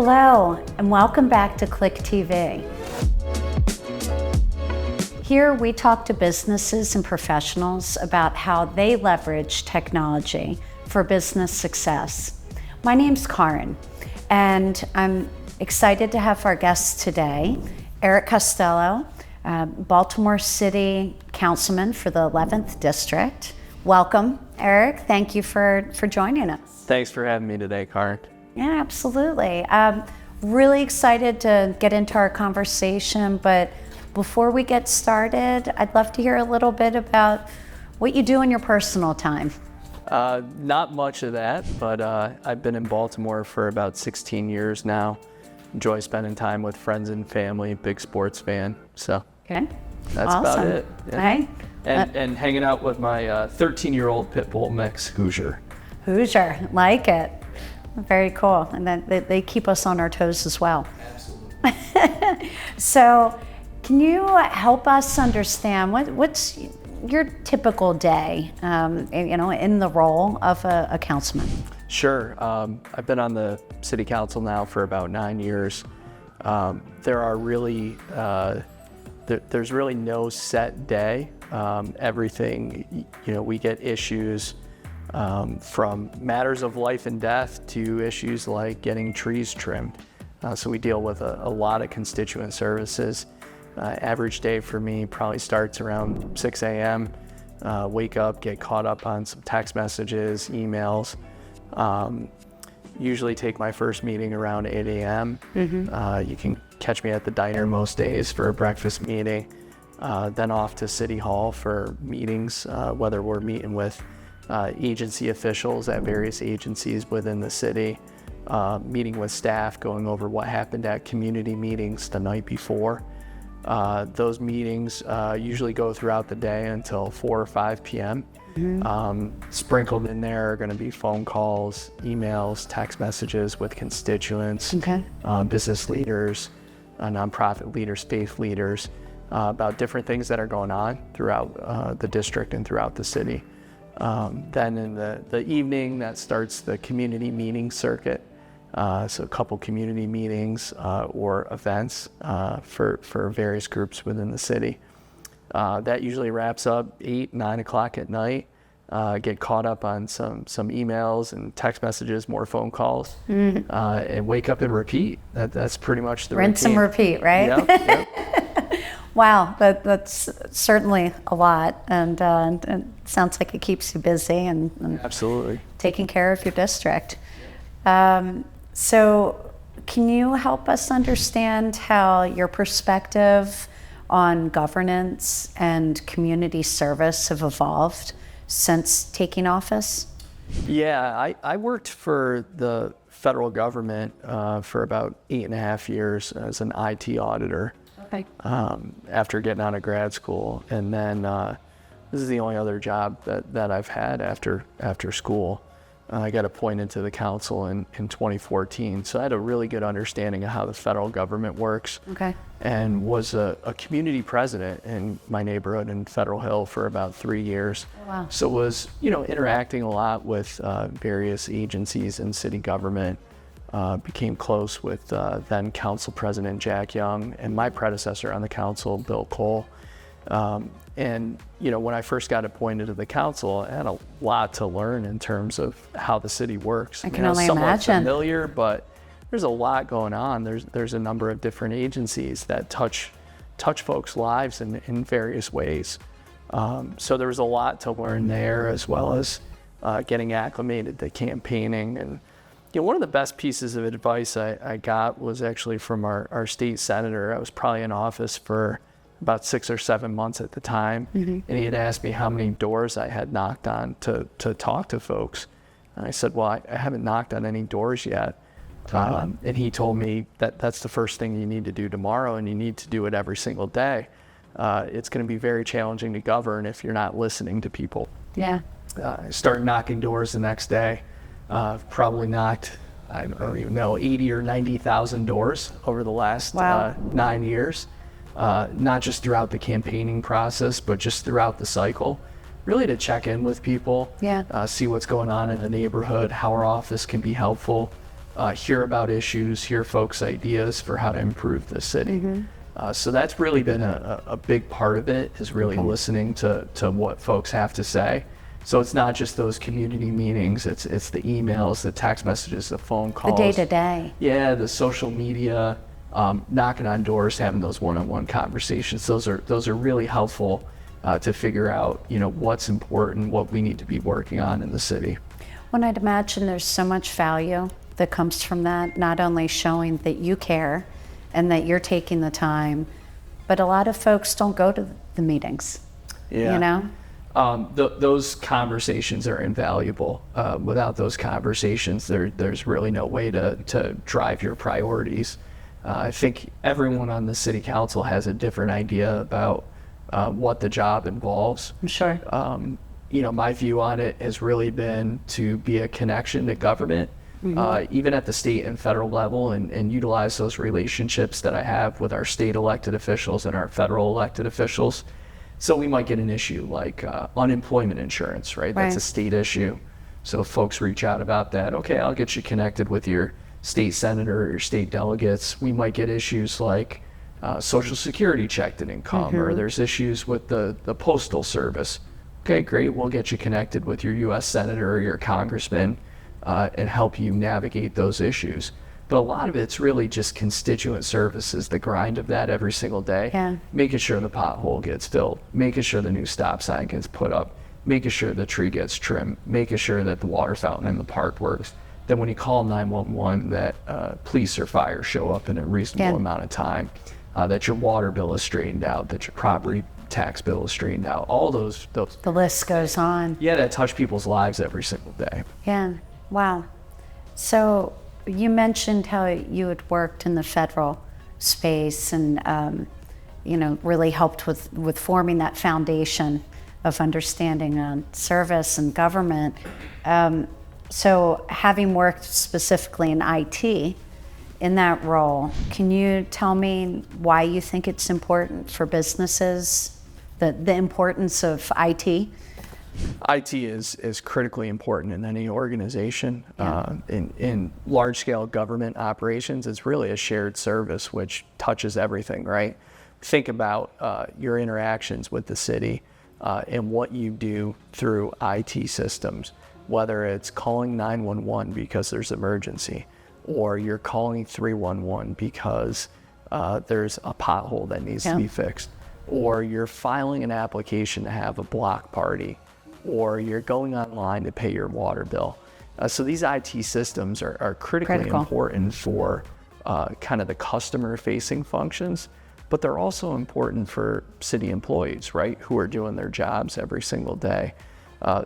Hello, and welcome back to Klik TV. Here we talk to businesses and professionals about how they leverage technology for business success. My name's Karen, and I'm excited to have our guest today, Eric Costello, Baltimore City Councilman for the 11th District. Welcome, Eric. Thank you for joining us. Thanks for having me today, Karen. Yeah, absolutely. Really excited to get into our conversation, but before we get started, I'd love to hear a little bit about what you do in your personal time. Not much of that, but I've been in Baltimore for about 16 years now. Enjoy spending time with friends and family, big sports fan, so Okay. that's Awesome. about it. Yeah. Hey, And hanging out with my 13-year-old pit bull mix, Hoosier. Hoosier, like it. Very cool, and then they keep us on our toes as well. Absolutely. So, can you help us understand what's your typical day, in the role of a councilman? Sure. I've been on the city council now for about 9 years. There are really, there's really no set day. Everything, we get issues from matters of life and death to issues like getting trees trimmed. So we deal with a lot of constituent services. Average day for me probably starts around 6 a.m. Wake up, get caught up on some text messages, emails. Usually take my first meeting around 8 a.m. You can catch me at the diner most days for a breakfast meeting. Then off to City Hall for meetings, whether we're meeting with agency officials at various agencies within the city, meeting with staff, going over what happened at community meetings the night before. Those meetings usually go throughout the day until 4 or 5 p.m. Sprinkled in there are going to be phone calls, emails, text messages with constituents, business leaders, nonprofit leaders, faith leaders, about different things that are going on throughout the district and throughout the city. Then in the evening, that starts the community meeting circuit. So a couple community meetings or events for various groups within the city. That usually wraps up 8, 9 o'clock at night. Get caught up on some emails and text messages, more phone calls, and wake up and repeat. That's pretty much the Rinse routine. and repeat, right? Yep. Wow, that's certainly a lot, and it sounds like it keeps you busy and Absolutely. taking care of your district. So can you help us understand how your perspective on governance and community service have evolved since taking office? Yeah, I worked for the federal government for about 8.5 years as an IT auditor. Okay. After getting out of grad school, and then this is the only other job that I've had after school. I got appointed to the council in 2014, so I had a really good understanding of how the federal government works. Okay. And was a community president in my neighborhood in Federal Hill for about 3 years. Oh, wow. So was interacting a lot with various agencies in city government. Became close with then Council President Jack Young and my predecessor on the council, Bill Cole. And when I first got appointed to the council, I had a lot to learn in terms of how the city works. I can only somewhat imagine. Familiar, but there's a lot going on. There's a number of different agencies that touch folks' lives in various ways. So there was a lot to learn there, as well as getting acclimated to campaigning. And one of the best pieces of advice I got was actually from our state senator. I was probably in office for about 6 or 7 months at the time, and he had asked me how many doors I had knocked on to talk to folks. And I said, well, I haven't knocked on any doors yet. And he told me that's the first thing you need to do tomorrow, and you need to do it every single day. It's going to be very challenging to govern if you're not listening to people. Yeah. I started knocking doors the next day. Probably knocked, I don't even know, 80 or 90,000 doors over the last 9 years. Not just throughout the campaigning process, but just throughout the cycle. Really to check in with people, see what's going on in the neighborhood, how our office can be helpful. hear about issues, hear folks' ideas for how to improve the city. So that's really been a big part of it, is really listening to what folks have to say. So it's not just those community meetings, it's the emails, the text messages, the phone calls. The day-to-day. Yeah, the social media, knocking on doors, having those one-on-one conversations. Those are really helpful to figure out, what's important, what we need to be working on in the city. Well, I'd imagine there's so much value that comes from that, not only showing that you care and that you're taking the time, but a lot of folks don't go to the meetings. Yeah. Those conversations are invaluable. Without those conversations, there's really no way to drive your priorities. I think everyone on the city council has a different idea about what the job involves. I'm sure. My view on it has really been to be a connection to government, even at the state and federal level, and utilize those relationships that I have with our state elected officials and our federal elected officials. So we might get an issue like unemployment insurance, right? That's a state issue. So if folks reach out about that, okay, I'll get you connected with your state senator or your state delegates. We might get issues like Social Security check didn't come, or there's issues with the Postal Service. Okay, great, we'll get you connected with your U.S. senator or your congressman and help you navigate those issues. But a lot of it's really just constituent services, the grind of that every single day, making sure the pothole gets filled, making sure the new stop sign gets put up, making sure the tree gets trimmed, making sure that the water fountain in the park works. Then when you call 911, that police or fire show up in a reasonable amount of time, that your water bill is straightened out, that your property tax bill is straightened out, all those. The list goes on. Yeah, that touch people's lives every single day. Yeah, wow. So you mentioned how you had worked in the federal space and, really helped with forming that foundation of understanding on service and government. So having worked specifically in IT in that role, can you tell me why you think it's important for businesses, the importance of IT? IT is critically important in any organization. In large-scale government operations, it's really a shared service which touches everything, right? Think about your interactions with the city and what you do through IT systems, whether it's calling 911 because there's emergency, or you're calling 311 because there's a pothole that needs to be fixed, or you're filing an application to have a block party, or you're going online to pay your water bill. So these IT systems are critically important for kind of the customer-facing functions, but they're also important for city employees, right, who are doing their jobs every single day.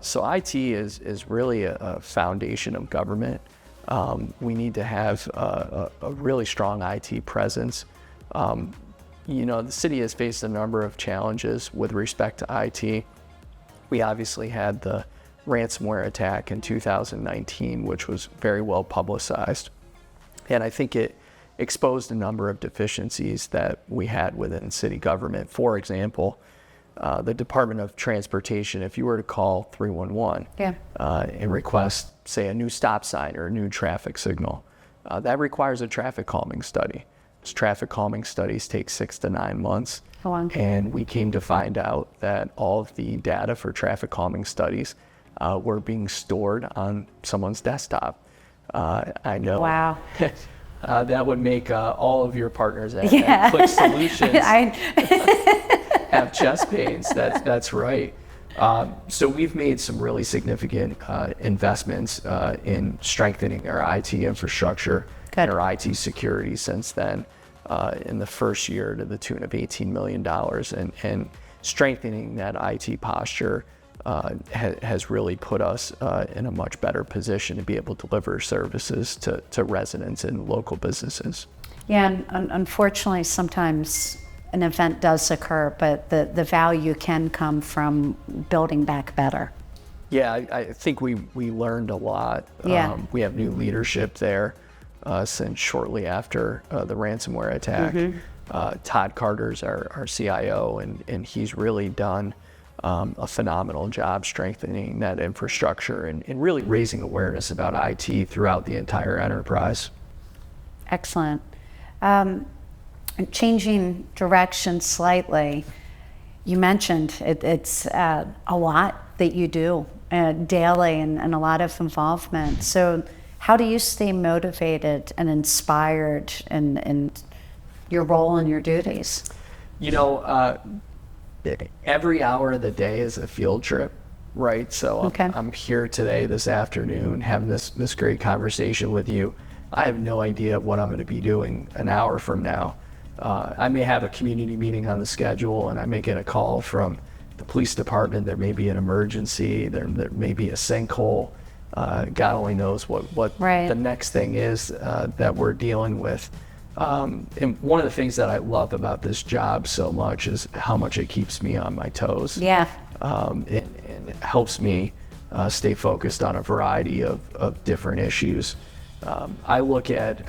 So IT is really a foundation of government. We need to have a really strong IT presence. The city has faced a number of challenges with respect to IT. We obviously had the ransomware attack in 2019, which was very well publicized. And I think it exposed a number of deficiencies that we had within city government. For example, the Department of Transportation, if you were to call 311 and request, say, a new stop sign or a new traffic signal, that requires a traffic calming study. Those traffic calming studies take 6 to 9 months. And we came to find out that all of the data for traffic calming studies were being stored on someone's desktop. I know. Wow. That would make all of your partners at Klik Solutions have chest pains. That's right. So we've made some really significant investments in strengthening our IT infrastructure and our IT security since then. In the first year to the tune of $18 million, and strengthening that IT posture has really put us in a much better position to be able to deliver services to residents and local businesses. Yeah, and unfortunately sometimes an event does occur, but the value can come from building back better. Yeah, I think we learned a lot. We have new leadership there since shortly after the ransomware attack. Todd Carter's our CIO, and he's really done a phenomenal job strengthening that infrastructure and really raising awareness about IT throughout the entire enterprise. Excellent. Changing direction slightly, you mentioned it's a lot that you do daily and a lot of involvement. So how do you stay motivated and inspired in your role and your duties? You know, every hour of the day is a field trip, right? So Okay. I'm here today, this afternoon, having this great conversation with you. I have no idea what I'm going to be doing an hour from now. I may have a community meeting on the schedule, and I may get a call from the police department. There may be an emergency. There may be a sinkhole. God only knows what Right. the next thing is that we're dealing with. And one of the things that I love about this job so much is how much it keeps me on my toes. Yeah. And it helps me stay focused on a variety of different issues. I look at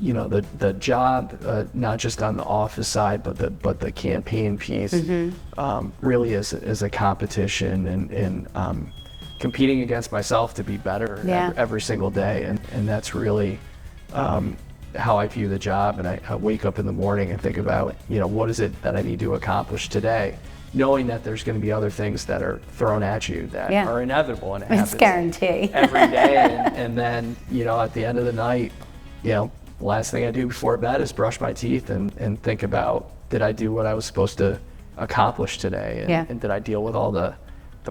the job not just on the office side, but the campaign piece really is a competition and competing against myself to be better every single day, and that's really how I view the job. And I wake up in the morning and think about what is it that I need to accomplish today, knowing that there's going to be other things that are thrown at you that are inevitable, and it happens It's guaranteed. every day. And then at the end of the night, the last thing I do before bed is brush my teeth and think about, did I do what I was supposed to accomplish today, and did I deal with all the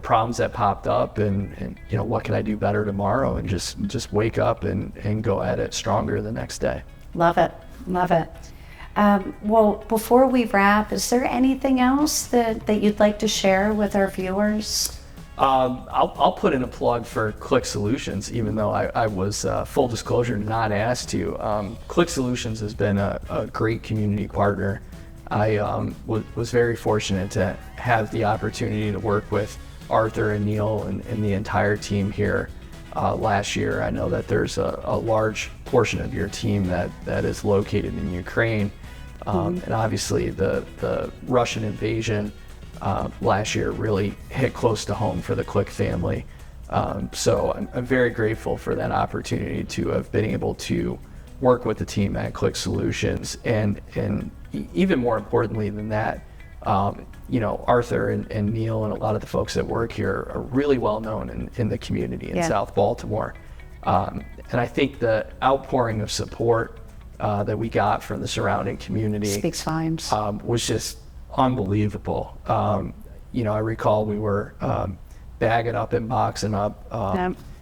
problems that popped up, and what can I do better tomorrow, and just wake up and go at it stronger the next day. Love it. Love it. Well, before we wrap, is there anything else that you'd like to share with our viewers? I'll put in a plug for Klik Solutions, even though I was, full disclosure, not asked to. Klik Solutions has been a great community partner. I was very fortunate to have the opportunity to work with Arthur and Neil and the entire team here last year. I know that there's a large portion of your team that is located in Ukraine. And obviously the Russian invasion last year really hit close to home for the Klik family. So I'm very grateful for that opportunity to have been able to work with the team at Klik Solutions. And even more importantly than that, Arthur and Neil and a lot of the folks that work here are really well known in the community in South Baltimore. And I think the outpouring of support that we got from the surrounding community Speaks volumes. was just unbelievable. I recall we were bagging up and boxing up,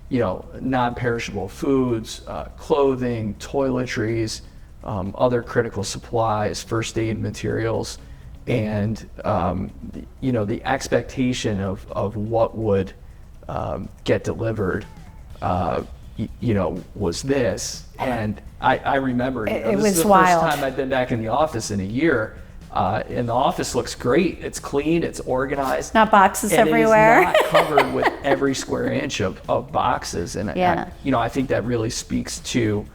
non-perishable foods, clothing, toiletries, other critical supplies, first aid materials, and the expectation of what would get delivered, was this. And I remember It this was is the wild. first time I've been back in the office in a year. And the office looks great. It's clean, it's organized. Not boxes and everywhere. It is not covered with every square inch of boxes. And I think that really speaks to,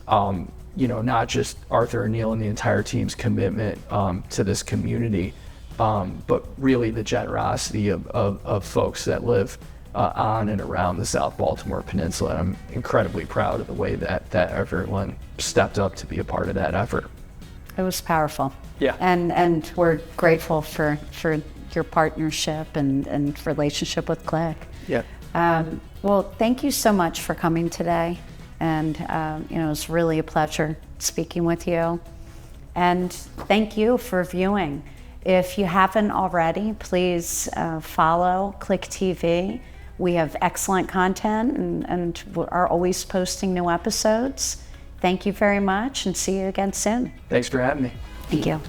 not just Arthur and Neil and the entire team's commitment to this community, but really the generosity of folks that live on and around the South Baltimore Peninsula. I'm incredibly proud of the way that everyone stepped up to be a part of that effort. It was powerful. Yeah. And we're grateful for your partnership and relationship with Klik. Yeah. Well, thank you so much for coming today. And, it was really a pleasure speaking with you. And thank you for viewing. If you haven't already, please follow Klik TV. We have excellent content and are always posting new episodes. Thank you very much, and see you again soon. Thanks for having me. Thank you.